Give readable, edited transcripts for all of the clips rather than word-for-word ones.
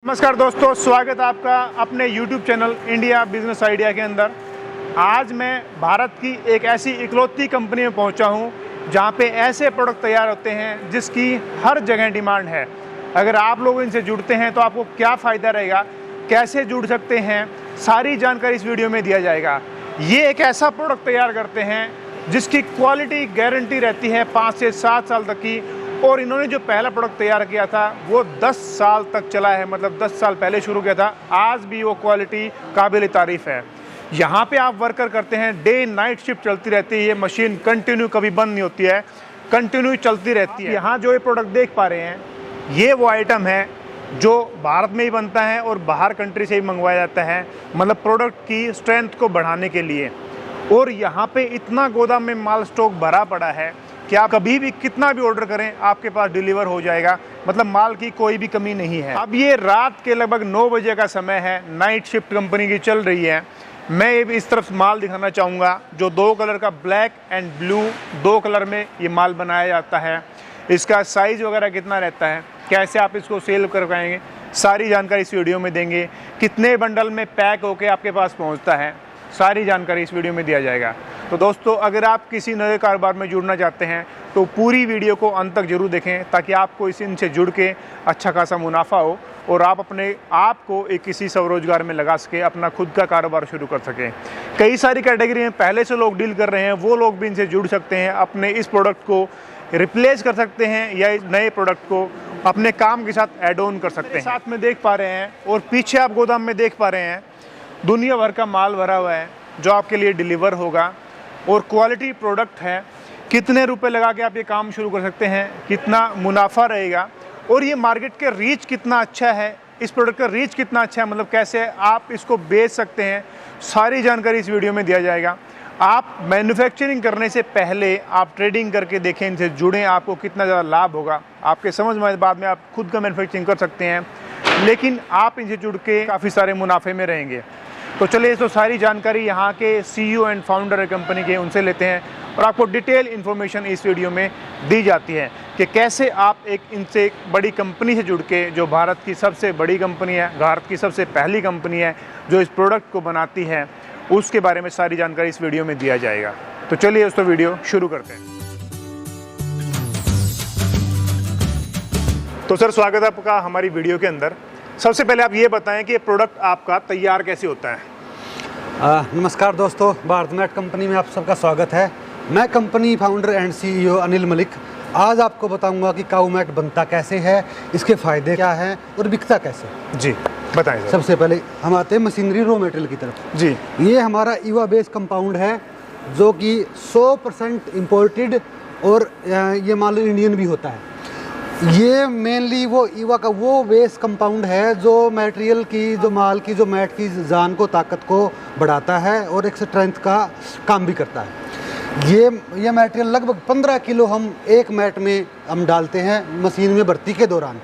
नमस्कार दोस्तों, स्वागत है आपका अपने YouTube channel India business idea के अंदर। आज मैं भारत की एक ऐसी इकलौती कंपनी में पहुंचा हूं जहां पे ऐसे प्रोडक्ट तैयार होते हैं जिसकी हर जगह डिमांड है। अगर आप लोग इनसे जुड़ते हैं तो आपको क्या फ़ायदा रहेगा, कैसे जुड़ सकते हैं, सारी जानकारी इस वीडियो में दिया जाएगा। ये एक ऐसा प्रोडक्ट तैयार करते हैं जिसकी क्वालिटी गारंटी रहती है 5 से 7 साल तक की, और इन्होंने जो पहला प्रोडक्ट तैयार किया था वो 10 साल तक चला है। मतलब 10 साल पहले शुरू किया था, आज भी वो क्वालिटी काबिल तारीफ़ है। यहाँ पे आप वर्कर करते हैं, डे नाइट शिफ्ट चलती रहती है, ये मशीन कंटिन्यू कभी बंद नहीं होती है, कंटिन्यू चलती रहती है। यहाँ जो ये प्रोडक्ट देख पा रहे हैं ये वो आइटम है जो भारत में ही बनता है और बाहर कंट्री से ही मंगवाया जाता है, मतलब प्रोडक्ट की स्ट्रेंथ को बढ़ाने के लिए। और यहाँ पे इतना गोदाम में माल स्टॉक भरा पड़ा है कि आप कभी भी कितना भी ऑर्डर करें आपके पास डिलीवर हो जाएगा, मतलब माल की कोई भी कमी नहीं है। अब ये रात के लगभग 9 बजे का समय है, नाइट शिफ्ट कंपनी की चल रही है। मैं इस तरफ माल दिखाना चाहूँगा जो 2 कलर का, ब्लैक एंड ब्लू, 2 कलर में ये माल बनाया जाता है। इसका साइज़ वगैरह कितना रहता है, कैसे आप इसको सेल कर पाएंगे, सारी जानकारी इस वीडियो में देंगे। कितने बंडल में पैक होके आपके पास पहुँचता है, सारी जानकारी इस वीडियो में दिया जाएगा। तो दोस्तों, अगर आप किसी नए कारोबार में जुड़ना चाहते हैं तो पूरी वीडियो को अंत तक जरूर देखें, ताकि आपको इनसे जुड़ के अच्छा खासा मुनाफा हो और आप अपने आप को एक किसी स्वरोजगार में लगा सके, अपना खुद का कारोबार शुरू कर सकें। कई सारी कैटेगरी में पहले से लोग डील कर रहे हैं, वो लोग भी इनसे जुड़ सकते हैं, अपने इस प्रोडक्ट को रिप्लेस कर सकते हैं या नए प्रोडक्ट को अपने काम के साथ ऐड ऑन कर सकते हैं। साथ में देख पा रहे हैं और पीछे आप गोदाम में देख पा रहे हैं, दुनिया भर का माल भरा हुआ है जो आपके लिए डिलीवर होगा और क्वालिटी प्रोडक्ट है। कितने रुपए लगा के आप ये काम शुरू कर सकते हैं, कितना मुनाफा रहेगा, और ये मार्केट के रीच कितना अच्छा है, इस प्रोडक्ट का रीच कितना अच्छा है, मतलब कैसे आप इसको बेच सकते हैं, सारी जानकारी इस वीडियो में दिया जाएगा। आप मैन्युफैक्चरिंग करने से पहले आप ट्रेडिंग करके देखें, इनसे जुड़ें, आपको कितना ज़्यादा लाभ होगा। आपके समझ में बाद में आप खुद का मैन्युफैक्चरिंग कर सकते हैं, लेकिन आप इनसे जुड़ के काफ़ी सारे मुनाफे में रहेंगे। तो चलिए, तो सारी जानकारी यहाँ के CEO एंड फाउंडर कंपनी के उनसे लेते हैं और आपको डिटेल इन्फॉर्मेशन इस वीडियो में दी जाती है कि कैसे आप इनसे एक बड़ी कंपनी से जुड़ के, जो भारत की सबसे बड़ी कंपनी है, भारत की सबसे पहली कंपनी है जो इस प्रोडक्ट को बनाती है, उसके बारे में सारी जानकारी इस वीडियो में दिया जाएगा। तो चलिए दोस्तों, वीडियो शुरू करते हैं। तो सर, स्वागत है आपका हमारी वीडियो के अंदर। सबसे पहले आप ये बताएं कि ये प्रोडक्ट आपका तैयार कैसे होता है। नमस्कार दोस्तों, भारत मैट कंपनी में आप सबका स्वागत है। मैं company founder and CEO Anil Malik आज आपको बताऊंगा कि काऊ मैट बनता कैसे है, इसके फ़ायदे क्या हैं और बिकता कैसे। जी बताएं सर। सबसे पहले हम आते हैं मशीनरी रॉ मटेरियल की तरफ। जी, ये हमारा ईवा बेस कंपाउंड है जो कि 100% इम्पोर्टेड और ये मान लो इंडियन भी होता है। ये मेनली वो ईवा का वो बेस कंपाउंड है जो मटेरियल की, जो माल की, जो मैट की जान को, ताकत को बढ़ाता है और एक स्ट्रेंथ का काम भी करता है। ये मटेरियल लगभग 15 किलो हम एक मैट में हम डालते हैं मशीन में भर्ती के दौरान।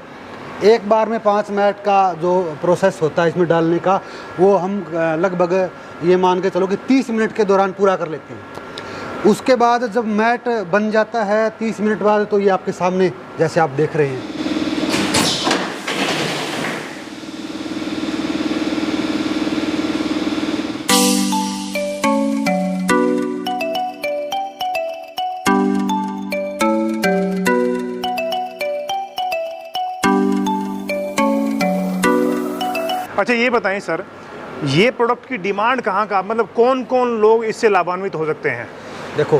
एक बार में 5 मैट का जो प्रोसेस होता है इसमें डालने का, वो हम लगभग ये मान के चलो कि 30 मिनट के दौरान पूरा कर लेते हैं। उसके बाद जब मैट बन जाता है 30 मिनट बाद, तो ये आपके सामने जैसे आप देख रहे हैं। अच्छा ये बताएं सर, ये प्रोडक्ट की डिमांड कहाँ का, मतलब कौन कौन लोग इससे लाभान्वित हो सकते हैं। देखो,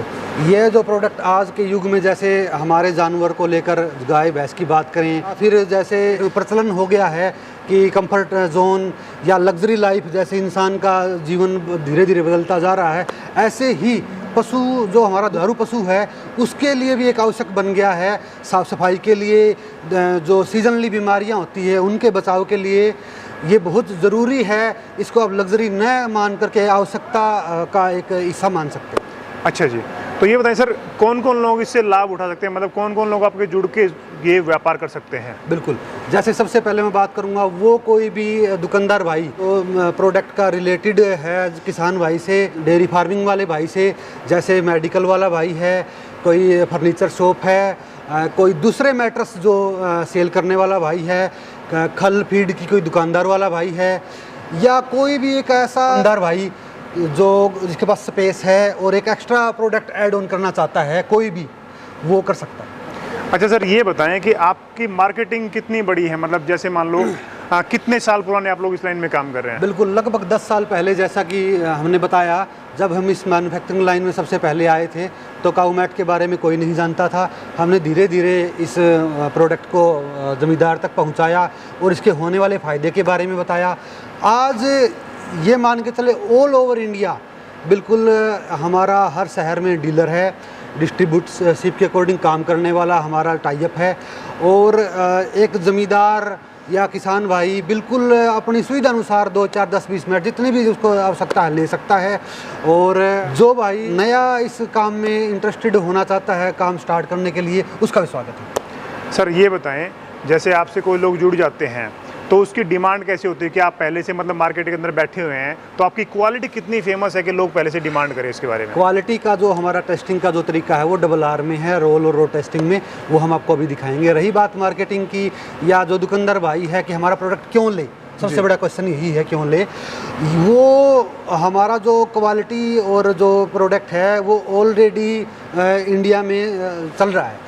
ये जो प्रोडक्ट आज के युग में, जैसे हमारे जानवर को लेकर गाय भैंस की बात करें, फिर जैसे प्रचलन हो गया है कि कंफर्ट जोन या लग्जरी लाइफ, जैसे इंसान का जीवन धीरे धीरे बदलता जा रहा है, ऐसे ही पशु, जो हमारा दुधारू पशु है, उसके लिए भी एक आवश्यक बन गया है। साफ़ सफाई के लिए, जो सीजनली बीमारियां होती है उनके बचाव के लिए ये बहुत ज़रूरी है। इसको आप लग्जरी न मान करके आवश्यकता का एक हिस्सा मान सकते हैं। अच्छा जी, तो ये बताएं सर, कौन कौन लोग इससे लाभ उठा सकते हैं, मतलब कौन कौन लोग आपके जुड़ के ये व्यापार कर सकते हैं। बिल्कुल, जैसे सबसे पहले मैं बात करूंगा, वो कोई भी दुकानदार भाई तो प्रोडक्ट का रिलेटेड है, किसान भाई से, डेयरी फार्मिंग वाले भाई से, जैसे मेडिकल वाला भाई है, कोई फर्नीचर शॉप है, कोई दूसरे मैटर्स जो सेल करने वाला भाई है, खल फीड की कोई दुकानदार वाला भाई है, या कोई भी एक ऐसा दुकानदार भाई जो जिसके पास स्पेस है और एक एक्स्ट्रा प्रोडक्ट ऐड ऑन करना चाहता है, कोई भी वो कर सकता है। अच्छा सर, ये बताएं कि आपकी मार्केटिंग कितनी बड़ी है, मतलब जैसे मान लो कितने साल पुराने आप लोग इस लाइन में काम कर रहे हैं? बिल्कुल, लगभग 10 साल पहले, जैसा कि हमने बताया, जब हम इस मैन्युफैक्चरिंग लाइन में सबसे पहले आए थे तो काऊ मैट के बारे में कोई नहीं जानता था। हमने धीरे धीरे इस प्रोडक्ट को ज़मींदार तक पहुंचाया और इसके होने वाले फ़ायदे के बारे में बताया। आज ये मान के चले ऑल ओवर इंडिया बिल्कुल हमारा हर शहर में डीलर है, डिस्ट्रीब्यूटरशिप के अकॉर्डिंग काम करने वाला हमारा टाइप है, और एक ज़मींदार या किसान भाई बिल्कुल अपनी सुविधा अनुसार 2, 4, 10, 20 मिनट जितनी भी उसको आवश्यकता है ले सकता है। और जो भाई नया इस काम में इंटरेस्टेड होना चाहता है काम स्टार्ट करने के लिए, उसका भी स्वागत है। सर ये बताएं, जैसे आपसे कोई लोग जुड़ जाते हैं तो उसकी डिमांड कैसी होती है कि आप पहले से मतलब मार्केट के अंदर बैठे हुए हैं, तो आपकी क्वालिटी कितनी फेमस है कि लोग पहले से डिमांड करें इसके बारे में? क्वालिटी का जो हमारा टेस्टिंग का जो तरीका है वो RRR में है, रोल और रो टेस्टिंग में, वो हम आपको अभी दिखाएंगे। रही बात मार्केटिंग की या जो दुकानदार भाई है कि हमारा प्रोडक्ट क्यों ले, सबसे बड़ा क्वेश्चन यही है क्यों ले। वो हमारा जो क्वालिटी और जो प्रोडक्ट है वो ऑलरेडी इंडिया में चल रहा है,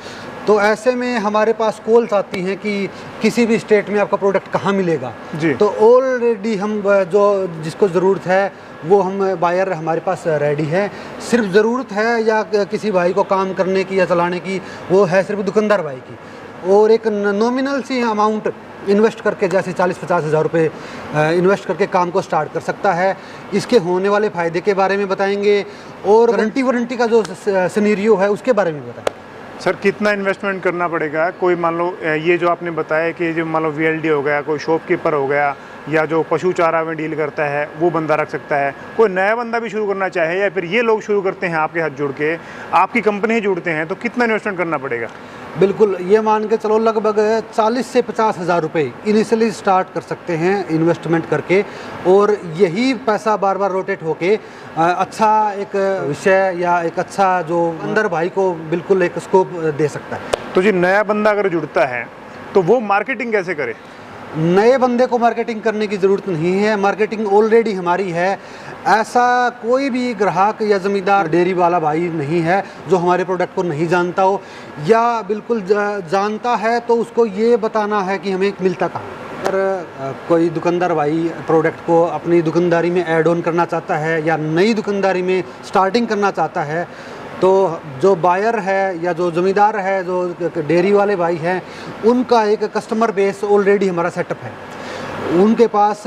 तो ऐसे में हमारे पास कॉल्स आती हैं कि किसी भी स्टेट में आपका प्रोडक्ट कहाँ मिलेगा जी। तो ऑलरेडी हम जो जिसको ज़रूरत है वो हम बायर हमारे पास रेडी है। सिर्फ ज़रूरत है या किसी भाई को काम करने की या चलाने की, वो है सिर्फ दुकानदार भाई की, और एक नॉमिनल सी अमाउंट इन्वेस्ट करके जैसे 40-50 हज़ार रुपये इन्वेस्ट करके काम को स्टार्ट कर सकता है। इसके होने वाले फ़ायदे के बारे में बताएंगे और गारंटी वारंटी का जो सिनेरियो है उसके बारे में बताएंगे। सर कितना इन्वेस्टमेंट करना पड़ेगा? कोई मान लो ये जो आपने बताया कि जो मान लो VLD हो गया, कोई शॉपकीपर हो गया, या जो पशु चारा में डील करता है वो बंदा रख सकता है, कोई नया बंदा भी शुरू करना चाहे या फिर ये लोग शुरू करते हैं आपके हाथ जुड़ के, आपकी कंपनी ही जुड़ते हैं, तो कितना इन्वेस्टमेंट करना पड़ेगा? बिल्कुल, ये मान के चलो लगभग 40 से 50 हज़ार रुपये इनिशियली स्टार्ट कर सकते हैं इन्वेस्टमेंट करके, और यही पैसा बार बार रोटेट होके अच्छा एक विषय या एक अच्छा जो अंदर भाई को बिल्कुल एक स्कोप दे सकता है। तो जी नया बंदा अगर जुड़ता है तो वो मार्केटिंग कैसे करे? नए बंदे को मार्केटिंग करने की ज़रूरत नहीं है, मार्केटिंग ऑलरेडी हमारी है। ऐसा कोई भी ग्राहक या ज़मींदार डेयरी वाला भाई नहीं है जो हमारे प्रोडक्ट को नहीं जानता हो, या बिल्कुल जानता है तो उसको ये बताना है कि हमें मिलता कहाँ। अगर कोई दुकानदार भाई प्रोडक्ट को अपनी दुकानदारी में ऐड ऑन करना चाहता है या नई दुकानदारी में स्टार्टिंग करना चाहता है, तो जो बायर है या जो ज़मींदार है, जो डेयरी वाले भाई हैं, उनका एक कस्टमर बेस ऑलरेडी हमारा सेटअप है। उनके पास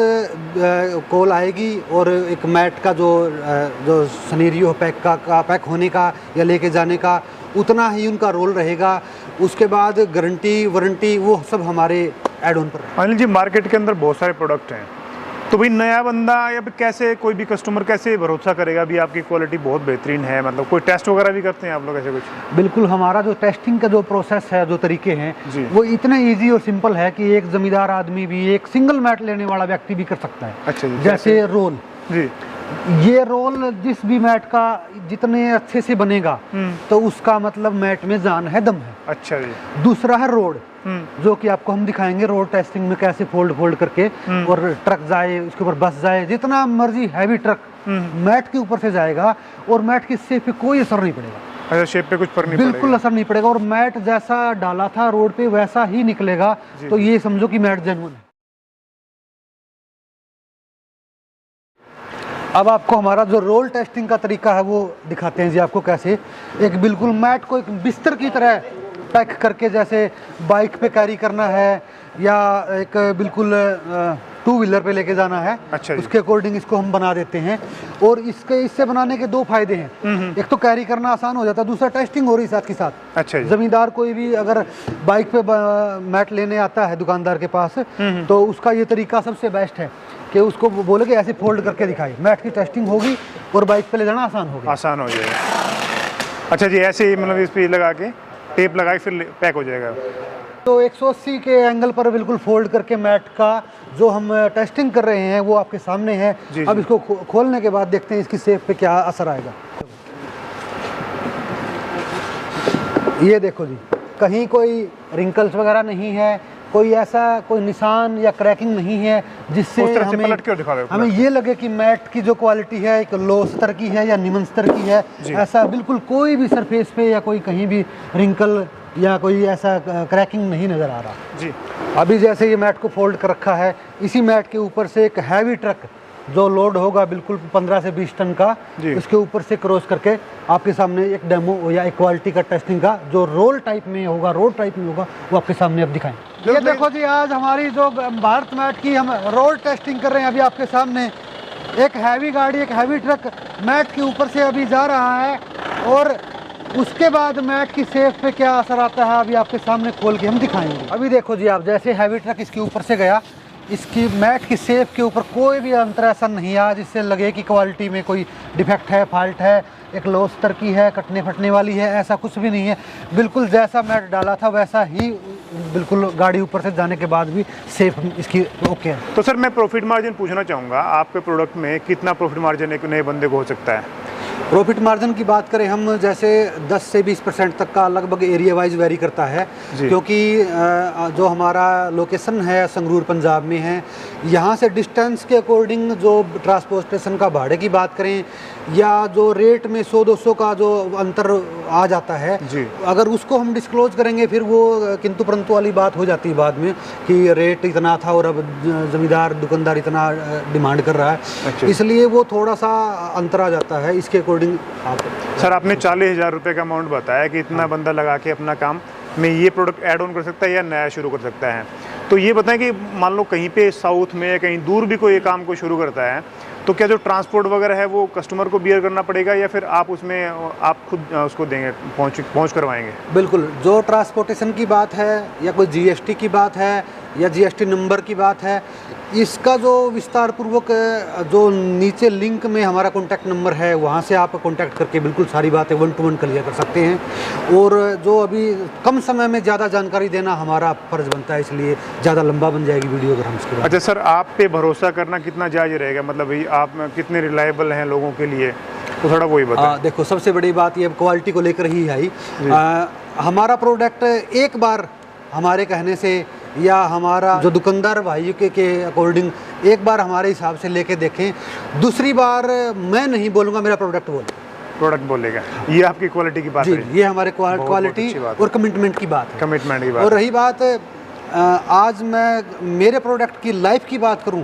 कॉल आएगी और एक मैट का जो सिनेरियो पैक होने का या लेके जाने का, उतना ही उनका रोल रहेगा। उसके बाद गारंटी वारंटी वो सब हमारे ऐड ऑन पर। अनिल जी, मार्केट के अंदर बहुत सारे प्रोडक्ट हैं, तो भाई नया बंदा या फिर कैसे कोई भी कस्टमर कैसे भरोसा करेगा भी आपकी क्वालिटी बहुत बेहतरीन है? मतलब कोई टेस्ट वगैरह भी करते हैं आप लोग ऐसे कुछ? बिल्कुल, हमारा जो टेस्टिंग का जो प्रोसेस है, जो तरीके हैं, वो इतने इजी और सिंपल है कि एक जमींदार आदमी भी, एक सिंगल मैट लेने वाला व्यक्ति भी कर सकता है। अच्छा जी, जैसे रोल जी, ये रोल जिस भी मैट का जितने अच्छे से बनेगा तो उसका मतलब मैट में जान है, दम है। अच्छा जी। दूसरा है रोड, जो कि आपको हम दिखाएंगे रोड टेस्टिंग में कैसे फोल्ड करके और ट्रक जाए, उसके ऊपर बस जाए, जितना मर्जी हैवी ट्रक मैट के ऊपर से जाएगा और मैट की शेप पे कोई असर नहीं पड़ेगा। अच्छा, शेप पे कुछ फर्क नहीं पड़ेगा? बिल्कुल असर नहीं पड़ेगा, और मैट जैसा डाला था रोड पे वैसा ही निकलेगा। तो ये समझो कि मैट जेन्युइन है। अब आपको हमारा जो रोल टेस्टिंग का तरीका है वो दिखाते हैं जी, आपको कैसे एक बिल्कुल मैट को एक बिस्तर की तरह पैक करके, जैसे बाइक पे कैरी करना है या एक बिल्कुल 2 व्हीलर पे लेके जाना है। अच्छा, उसके अकॉर्डिंग इसको हम बना देते हैं। और इससे बनाने के 2 फायदे हैं। एक तो कैरी करना आसान हो जाता है, दूसरा टेस्टिंग हो रही है साथ के साथ। अच्छा, जमींदार कोई भी अगर बाइक पे मैट लेने आता है दुकानदार के पास, तो उसका ये तरीका सबसे बेस्ट है कि उसको बोले कि ऐसे फोल्ड करके दिखाई, मैट की टेस्टिंग होगी और बाइक पे ले जाना आसान होगा, आसान हो जाएगा। अच्छा जी, ऐसे ही मतलब इस पे लगा के टेप लगा के फिर पैक हो जाएगा। तो 180 के एंगल पर बिल्कुल फोल्ड करके मैट का जो हम टेस्टिंग कर रहे हैं वो आपके सामने है। अब इसको खोलने के बाद देखते हैं इसकी शेप पे क्या असर आएगा। ये देखो जी, कहीं कोई रिंकल्स वगैरह नहीं है, कोई ऐसा कोई निशान या क्रैकिंग नहीं है जिससे उस तरह से पलट के दिखा रहे हो, हमें ये लगे कि मैट की जो क्वालिटी है एक लो स्तर की है या निम्न स्तर की है। ऐसा बिल्कुल कोई भी सरफेस पे या कोई कहीं भी रिंकल या कोई ऐसा क्रैकिंग नहीं नज़र आ रहा जी। अभी जैसे ये मैट को फोल्ड कर रखा है, इसी मैट के ऊपर से एक हैवी ट्रक जो लोड होगा बिल्कुल 15 से 20 टन का, इसके ऊपर से क्रॉस करके आपके सामने एक डेमो या एक क्वालिटी का टेस्टिंग का जो रोल टाइप में होगा, रोड टाइप में होगा, वो आपके सामने अब दिखाएं। ये देखो जी, आज हमारी जो भारत मैट की हम रोड टेस्टिंग कर रहे हैं। अभी आपके सामने एक हैवी गाड़ी, एक हैवी ट्रक मैट के ऊपर से अभी जा रहा है और उसके बाद मैट की सेफ पे क्या असर आता है अभी आपके सामने खोल के हम दिखाएंगे। अभी देखो जी, आप जैसे हैवी ट्रक इसके ऊपर से गया, इसकी मैट की सेफ के ऊपर कोई भी अंतर ऐसा नहीं आया जिससे लगे कि क्वालिटी में कोई डिफेक्ट है, फॉल्ट है, एक लो स्तर की है, कटने फटने वाली है, ऐसा कुछ भी नहीं है। बिल्कुल जैसा मैट डाला था वैसा ही बिल्कुल गाड़ी ऊपर से जाने के बाद भी सेफ इसकी ओके है। तो सर मैं प्रॉफिट मार्जिन पूछना चाहूँगा, आपके प्रोडक्ट में कितना प्रॉफिट मार्जिन एक नए बंदे को हो सकता है? प्रॉफिट मार्जिन की बात करें हम, जैसे 10 से 20% तक का लगभग एरिया वाइज वेरी करता है, क्योंकि जो हमारा लोकेशन है संगरूर पंजाब में है, यहाँ से डिस्टेंस के अकॉर्डिंग जो ट्रांसपोर्टेशन का भाड़े की बात करें या जो रेट में 100-200 का जो अंतर आ जाता है, अगर उसको हम डिस्क्लोज करेंगे फिर वो किंतु परंतु वाली बात हो जाती है बाद में कि रेट इतना था और अब जमींदार दुकानदार इतना डिमांड कर रहा है। इसलिए वो थोड़ा सा अंतर आ जाता है। इसके अकॉर्डिंग सर आपने 40,000 रुपये का अमाउंट बताया कि इतना बंदा लगा के अपना काम में ये प्रोडक्ट ऐड ऑन कर सकता है या नया शुरू कर सकता है। तो ये बताएं कि मान लो कहीं पे साउथ में या कहीं दूर भी कोई ये काम को शुरू करता है, तो क्या जो ट्रांसपोर्ट वगैरह है वो कस्टमर को बियर करना पड़ेगा या फिर आप उसमें आप खुद उसको देंगे, पहुँच करवाएंगे? बिल्कुल, जो ट्रांसपोर्टेशन की बात है या कोई GST की बात है या GST नंबर की बात है, इसका जो विस्तार पूर्वक जो नीचे लिंक में हमारा कॉन्टैक्ट नंबर है वहाँ से आप कॉन्टैक्ट करके बिल्कुल सारी बातें 1 to 1 क्लियर कर सकते हैं। और जो अभी कम समय में ज़्यादा जानकारी देना हमारा फ़र्ज़ बनता है, इसलिए ज़्यादा लंबा बन जाएगी वीडियो अगर हम इसके बाद। अच्छा सर, आप पे भरोसा करना कितना जायज़ रहेगा, मतलब भाई आप कितने रिलायबल हैं लोगों के लिए, तो थोड़ा वही बताएं। देखो, सबसे बड़ी बात ये क्वालिटी को लेकर ही आई। हमारा प्रोडक्ट एक बार हमारे कहने से या हमारा जो दुकानदार भाई के अकॉर्डिंग एक बार हमारे हिसाब से लेके देखें, दूसरी बार मैं नहीं बोलूँगा, मेरा प्रोडक्ट बोलेगा। ये आपकी क्वालिटी की बात है? ये हमारे क्वालिटी और कमिटमेंट की बात है। कमिटमेंट की बात। और रही बात आज मैं मेरे प्रोडक्ट की लाइफ की बात करूं,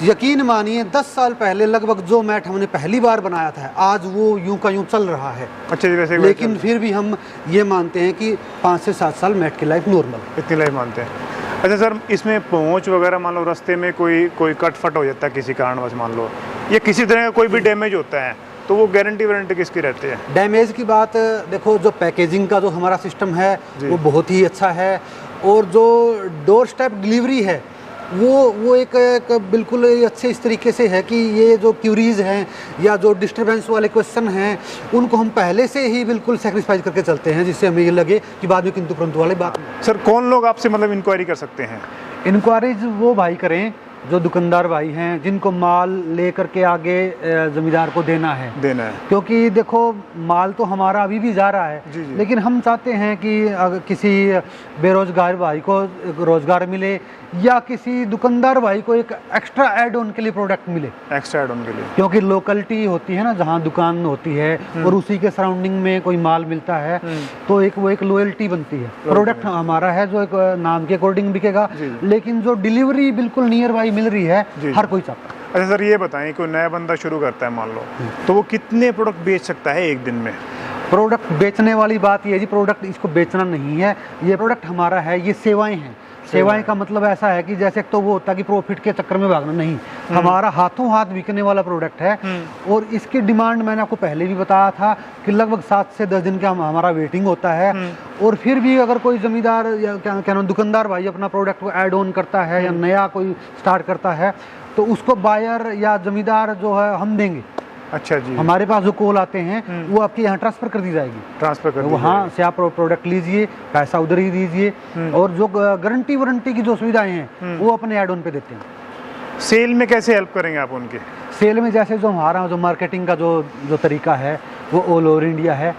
यकीन मानिए 10 साल पहले लगभग जो मैट हमने पहली बार बनाया था, आज वो यूं का यूं चल रहा है। अच्छा जी, वैसे लेकिन फिर भी हम ये मानते हैं कि 5 से 7 साल मैट की लाइफ नॉर्मल, इतनी लाइफ मानते हैं। अच्छा सर, इसमें पहुंच वगैरह मान लो रास्ते में कोई कट फट हो जाता है किसी कारणवश मान लो, या किसी तरह का कोई भी डैमेज होता है, तो वो गारंटी वारंटी किसकी रहती है? डैमेज की बात देखो, जो पैकेजिंग का जो हमारा सिस्टम है वो बहुत ही अच्छा है, और जो डोर स्टेप डिलीवरी है वो एक बिल्कुल अच्छे इस तरीके से है कि ये जो क्यूरीज हैं या जो डिस्टर्बेंस वाले क्वेश्चन हैं उनको हम पहले से ही बिल्कुल सेक्रीफाइस करके चलते हैं, जिससे हमें ये लगे कि बाद में किंतु परंतु वाली बात। सर कौन लोग आपसे मतलब इंक्वायरी कर सकते हैं? इंक्वायरीज वो भाई करें जो दुकानदार भाई हैं, जिनको माल लेकर के आगे जमींदार को देना है। क्योंकि देखो, माल तो हमारा अभी भी जा रहा है, लेकिन हम चाहते हैं कि अगर किसी बेरोजगार भाई को रोजगार मिले या किसी दुकानदार भाई को एक एक्स्ट्रा ऐड ऑन के लिए प्रोडक्ट मिले, एक्स्ट्रा ऐड ऑन के लिए। क्योंकि लोकलिटी होती है ना, जहाँ दुकान होती है और उसी के सराउंडिंग में कोई माल मिलता है, तो वो एक लॉयल्टी बनती है। प्रोडक्ट हमारा है जो एक नाम के अकॉर्डिंग बिकेगा, लेकिन जो डिलीवरी बिल्कुल नियर बाई मिल रही है, हर कोई चाहता है। अच्छा सर, ये बताएं, कोई नया बंदा शुरू करता है मान लो, तो वो कितने प्रोडक्ट बेच सकता है एक दिन में? प्रोडक्ट बेचने वाली बात ये जी, प्रोडक्ट इसको बेचना नहीं है, ये प्रोडक्ट हमारा है, ये सेवाएं हैं। सेवाएं का मतलब ऐसा है कि जैसे तो वो होता है कि प्रॉफिट के चक्कर में भागना नहीं, हमारा हाथों हाथ बिकने वाला प्रोडक्ट है। और इसकी डिमांड मैंने आपको पहले भी बताया था कि लगभग 7 से 10 दिन का हमारा वेटिंग होता है। और फिर भी अगर कोई जमींदार या क्या नाम दुकानदार भाई अपना प्रोडक्ट को ऐड ऑन करता है या नया कोई स्टार्ट करता है, तो उसको बायर या जमींदार जो है हम देंगे। अच्छा जी, हमारे पास जो कॉल आते हैं वो आपके यहाँ ट्रांसफर कर दी जाएगी। वहाँ से आप प्रोडक्ट लीजिए, पैसा उधर ही दीजिए, और जो गारंटी वारंटी की जो सुविधाएं हैं वो अपने एड ऑन पे देते हैं। सेल में कैसे हेल्प करेंगे आप उनके? सेल में जैसे जो हमारा जो मार्केटिंग का जो तरीका है वो ऑल ओवर इंडिया है,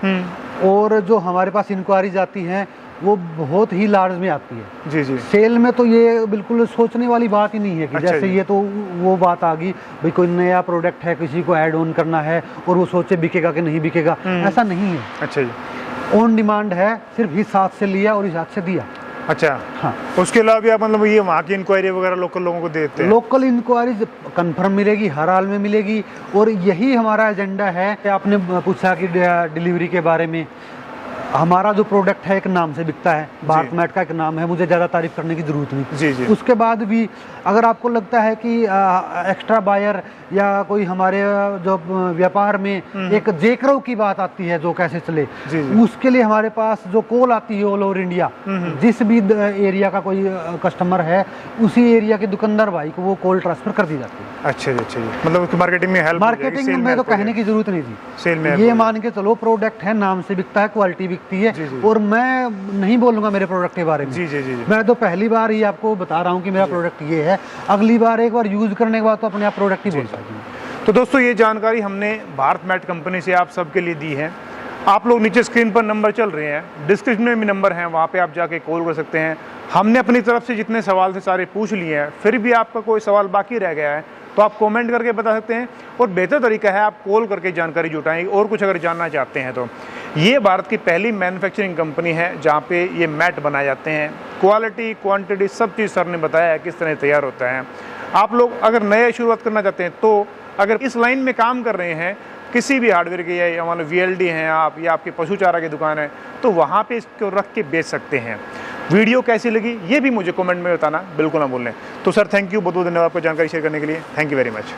और जो हमारे पास इंक्वायरीज आती हैं वो बहुत ही लार्ज में आती है। जी जी। सेल में तो ये बिल्कुल सोचने वाली बात ही नहीं है कि अच्छा जैसे जी। ये तो वो बात आ गई भाई कोई नया प्रोडक्ट है, किसी को ऐड ऑन करना है और वो सोचे बिकेगा कि नहीं बिकेगा, ऐसा नहीं है। अच्छा जी। ऑन डिमांड है, सिर्फ इस हाथ से लिया और इस हाथ से दिया। अच्छा हाँ। उसके अलावा भी आप मतलब ये वहाँ की इंक्वायरी वगैरह लोकल लोगों को देते हैं? लोकल इंक्वायरीज कंफर्म मिलेगी, हर हाल में मिलेगी। और यही हमारा एजेंडा है। आपने पूछा कि डिलीवरी के बारे में, हमारा जो प्रोडक्ट है एक नाम से बिकता है, भारत मैट का एक नाम है, मुझे ज़्यादा तारीफ करने की ज़रूरत नहीं। जी जी। उसके बाद भी अगर आपको लगता है कि एक्स्ट्रा बायर या कोई हमारे जो व्यापार में एक जेकरो की बात आती है जो कैसे चले, जी जी। उसके लिए हमारे पास जो कॉल आती है ऑल ओवर इंडिया, जिस भी एरिया का कोई कस्टमर है उसी एरिया के दुकानदार भाई को वो कॉल ट्रांसफर कर दी जाती है। अच्छा जी। अच्छा जी। मतलब उसकी मार्केटिंग में हेल्प, मार्केटिंग में तो कहने की जरूरत नहीं थी। सेल में ये मान के चलो प्रोडक्ट है, नाम से बिकता है, क्वालिटी बिकती है। जी, जी। और मैं नहीं बोलूंगा मेरे प्रोडक्ट के बारे में। जी जी जी। मैं तो पहली बार ही आपको बता रहा हूँ कि मेरा प्रोडक्ट ये है, अगली बार एक बार यूज करने के बाद तो अपने आप प्रोडक्ट ही बोल सकते हैं। तो दोस्तों ये जानकारी हमने भारत मैट कंपनी से आप सबके लिए दी है। आप लोग नीचे स्क्रीन पर नंबर चल रहे हैं, डिस्क्रिप्शन में भी नंबर है, वहाँ पे आप जाके कॉल कर सकते हैं। हमने अपनी तरफ से जितने सवाल थे सारे पूछ लिए हैं, फिर भी आपका कोई सवाल बाकी रह गया है तो आप कमेंट करके बता सकते हैं। और बेहतर तरीका है आप कॉल करके जानकारी जुटाएं और कुछ अगर जानना चाहते हैं तो। ये भारत की पहली मैन्युफैक्चरिंग कंपनी है जहाँ पे ये मैट बनाए जाते हैं। क्वालिटी, क्वांटिटी सब चीज़ सर ने बताया है किस तरह तैयार होता है। आप लोग अगर नया शुरुआत करना चाहते हैं तो अगर इस लाइन में काम कर रहे हैं, किसी भी हार्डवेयर के या मान लो VLD हैं आप, या आपके पशु चारा की दुकान है, तो वहाँ पे इसको रख के बेच सकते हैं। वीडियो कैसी लगी ये भी मुझे कमेंट में बताना बिल्कुल ना भूलें। तो सर थैंक यू, बहुत बहुत धन्यवाद आपको जानकारी शेयर करने के लिए। Thank you very much.